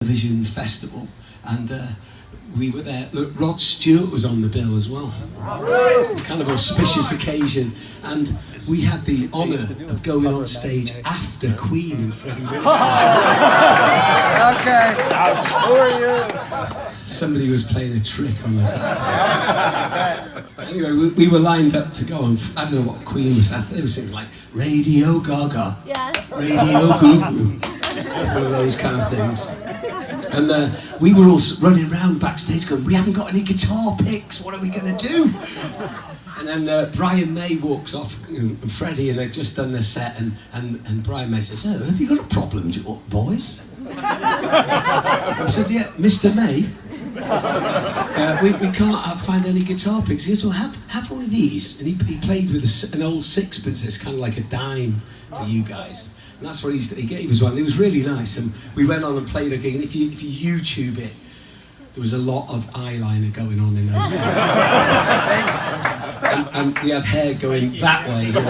Vision Festival, and we were there. Look, Rod Stewart was on the bill as well. It's kind of an auspicious occasion, and we had the honour of going on stage after Queen and Freddie Mercury. Okay, who are you? Somebody was playing a trick on us. Anyway, we were lined up to go on. I don't know what Queen was at. They were singing like Radio Gaga, Radio Goo Goo, one of those kind of things. And we were all running around backstage going, we haven't got any guitar picks, what are we going to do? And then Brian May walks off, and Freddie, and they've just done their set, and Brian May says, oh, have you got a problem, boys? I said, yeah, Mr. May, we can't find any guitar picks. He goes, well, have one of these. And he played with an old sixpence, it's kind of like a dime for you guys. And that's what he gave us one. It was really nice, and we went on and played again. If you YouTube it, there was a lot of eyeliner going on in those days. and we had hair going that way, this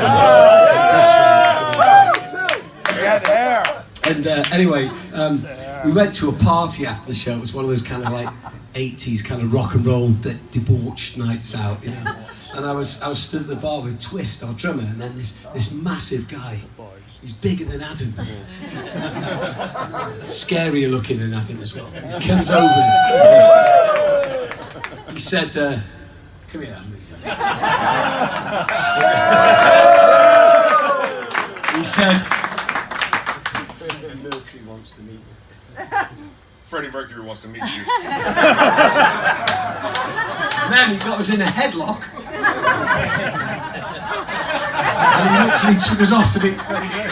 way. We had hair. And anyway, we went to a party after the show. It was one of those kind of like 80s kind of rock and roll debauched nights out, you know. And I was stood at the bar with Twist, our drummer, and then this massive guy. He's bigger than Adam. Scarier looking than Adam as well. He comes over. He said, come here, Adam. He said, Freddie Mercury wants to meet you. Freddie Mercury wants to meet you. And then he got us in a headlock. And he literally took us off to meet Freddy Mercury.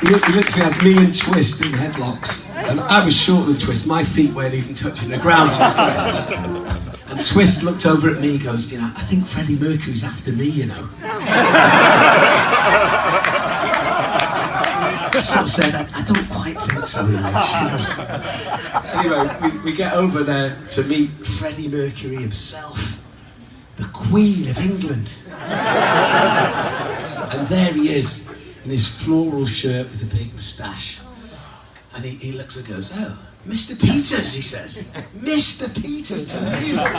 He literally had me and Twist in headlocks. And I was shorter than Twist. My feet weren't even touching the ground. I was going like that. And Twist looked over at me and goes, you know, I think Freddie Mercury's after me, you know. So I said, I don't quite think so now. Anyway, we get over there to meet Freddie Mercury himself, the Queen of England. And there he is, in his floral shirt with a big moustache. And he looks and goes, oh, Mr. Peters, he says. Mr. Peters to me. Wow!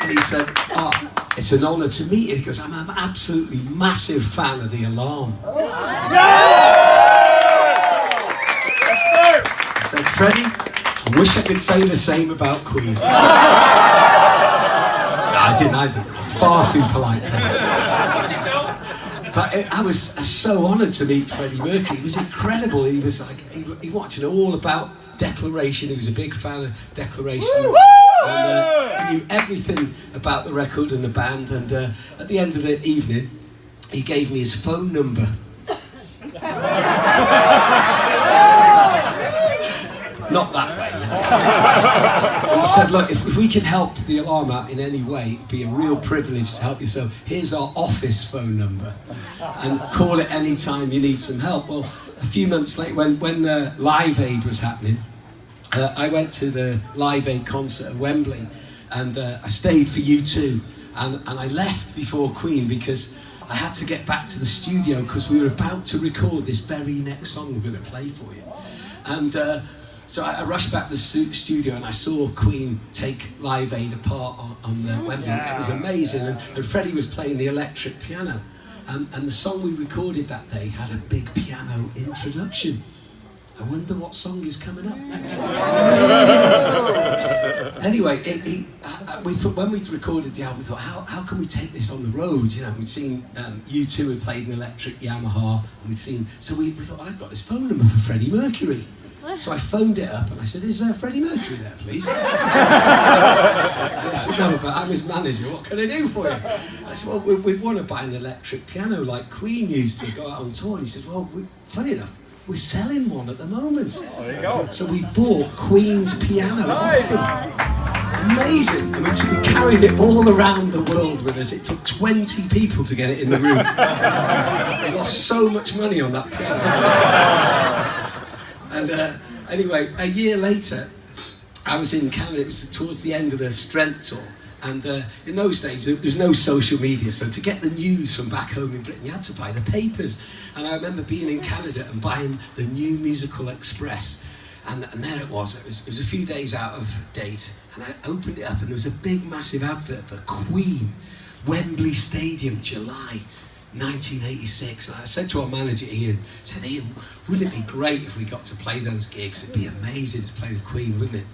And he said, oh, it's an honour to meet you. He goes, I'm an absolutely massive fan of The Alarm. I said, Freddie, I wish I could say the same about Queen. No, I didn't. I'm far too polite. But I was so honoured to meet Freddie Mercury. It was incredible. He was like, he wanted to know all about Declaration. He was a big fan of Declaration. And he knew everything about the record and the band. And at the end of the evening, he gave me his phone number. Not that way, you know. He said, look, if we can help The Alarm out in any way, it'd be a real privilege to help you. So here's our office phone number. And call it any time you need some help. Well, a few months later, when the Live Aid was happening, I went to the Live Aid concert at Wembley, and I stayed for U2, and I left before Queen because I had to get back to the studio because we were about to record this very next song we're going to play for you. And so I rushed back to the studio and I saw Queen take Live Aid apart on the Wembley. It was amazing, and Freddie was playing the electric piano. And the song we recorded that day had a big piano introduction. I wonder what song is coming up next. Anyway, we thought when we'd recorded the album, we thought, how can we take this on the road? You know, we'd seen U2 had played an electric Yamaha, and so we thought, I've got this phone number for Freddie Mercury. So I phoned it up and I said, is Freddie Mercury there, please? And they said, no, but I'm his manager, what can I do for you? I said, well, we want to buy an electric piano like Queen used to go out on tour. And he said, well, funny enough, we're selling one at the moment. Oh, there you go. So we bought Queen's piano off them. Amazing. And we carried it all around the world with us. It took 20 people to get it in the room. We lost so much money on that piano. And anyway, a year later, I was in Canada. It was towards the end of the Strength tour, And in those days, there was no social media, so to get the news from back home in Britain, you had to buy the papers. And I remember being in Canada and buying the New Musical Express. And there it was a few days out of date, and I opened it up and there was a big massive advert for Queen, Wembley Stadium, July 1986. And I said to our manager Ian, wouldn't it be great if we got to play those gigs? It'd be amazing to play with Queen, wouldn't it?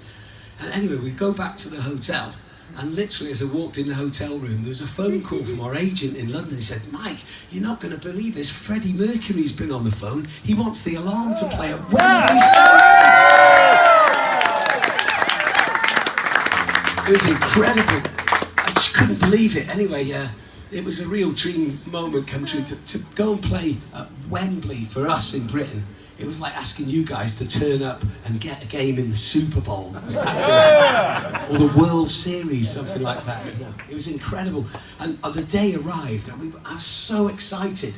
And anyway, we go back to the hotel, and literally as I walked in the hotel room, there was a phone call from our agent in London. He said, Mike, you're not going to believe this, Freddie Mercury's been on the phone. He wants the alarm to play at Wembley Stadium. It was incredible. I just couldn't believe it. Anyway, it was a real dream moment come true to go and play at Wembley for us in Britain. It was like asking you guys to turn up and get a game in the Super Bowl. That was that good. Or the World Series, something like that. You know, it was incredible. And the day arrived, and I was so excited.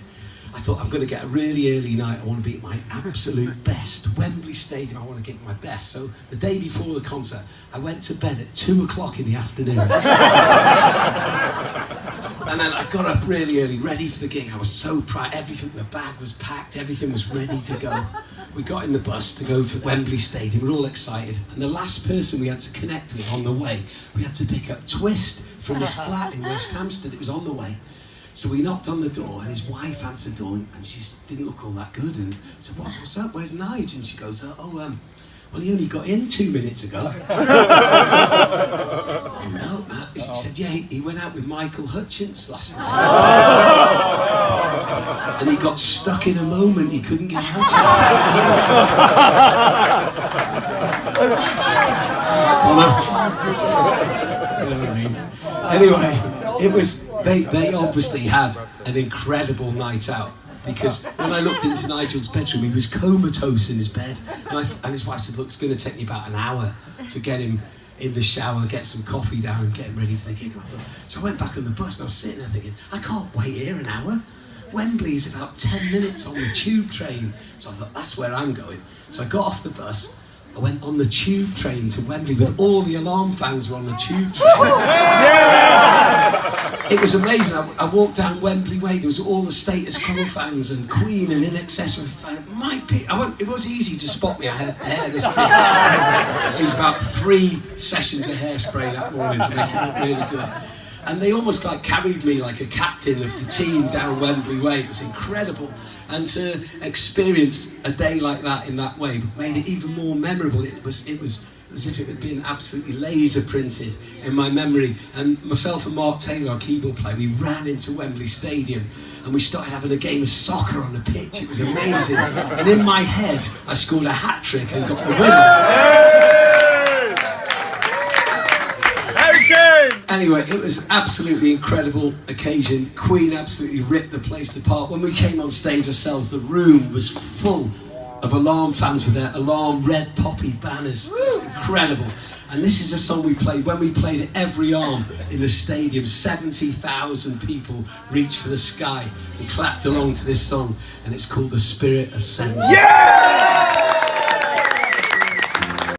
I thought, I'm going to get a really early night. I want to be at my absolute best. Wembley Stadium, I want to get my best. So the day before the concert, I went to bed at 2 o'clock in the afternoon. And then I got up really early, ready for the gig. I was so proud. Everything, the bag was packed, everything was ready to go. We got in the bus to go to Wembley Stadium. We were all excited. And the last person we had to connect with on the way, we had to pick up Twist from his flat in West Hampstead. It was on the way. So we knocked on the door, and his wife answered the door, and she didn't look all that good. And I said, what's up? Where's Nigel? And she goes, well, he only got in 2 minutes ago. Oh, no. She said, yeah, he went out with Michael Hutchence last night. And he got stuck in a moment he couldn't get out of. You know what I mean? Anyway, it was, they obviously had an incredible night out. Because when I looked into Nigel's bedroom, he was comatose in his bed. And his wife said, look, it's going to take me about an hour to get him in the shower, get some coffee down and get him ready for the gig. So I went back on the bus and I was sitting there thinking, I can't wait here an hour. Wembley is about 10 minutes on the tube train. So I thought, that's where I'm going. So I got off the bus. I went on the tube train to Wembley with all the Alarm fans were on the tube train. It was amazing. I walked down Wembley Way. There was all the Status Quo fans and Queen and In Excess with fans. It was easy to spot me. I had hair this big. It was about 3 sessions of hairspray that morning to make it look really good. And they almost like carried me like a captain of the team down Wembley Way. It was incredible. And to experience a day like that in that way made it even more memorable. It was as if it had been absolutely laser printed in my memory. And myself and Mark Taylor, our keyboard player, we ran into Wembley Stadium and we started having a game of soccer on the pitch. It was amazing. And in my head, I scored a hat-trick and got the winner. Anyway, it was absolutely incredible occasion. Queen absolutely ripped the place apart. When we came on stage ourselves, the room was full of Alarm fans with their Alarm red poppy banners. It was incredible. And this is a song we played when we played at every arm in the stadium. 70,000 people reached for the sky and clapped along to this song. And it's called The Spirit of 70. Yeah!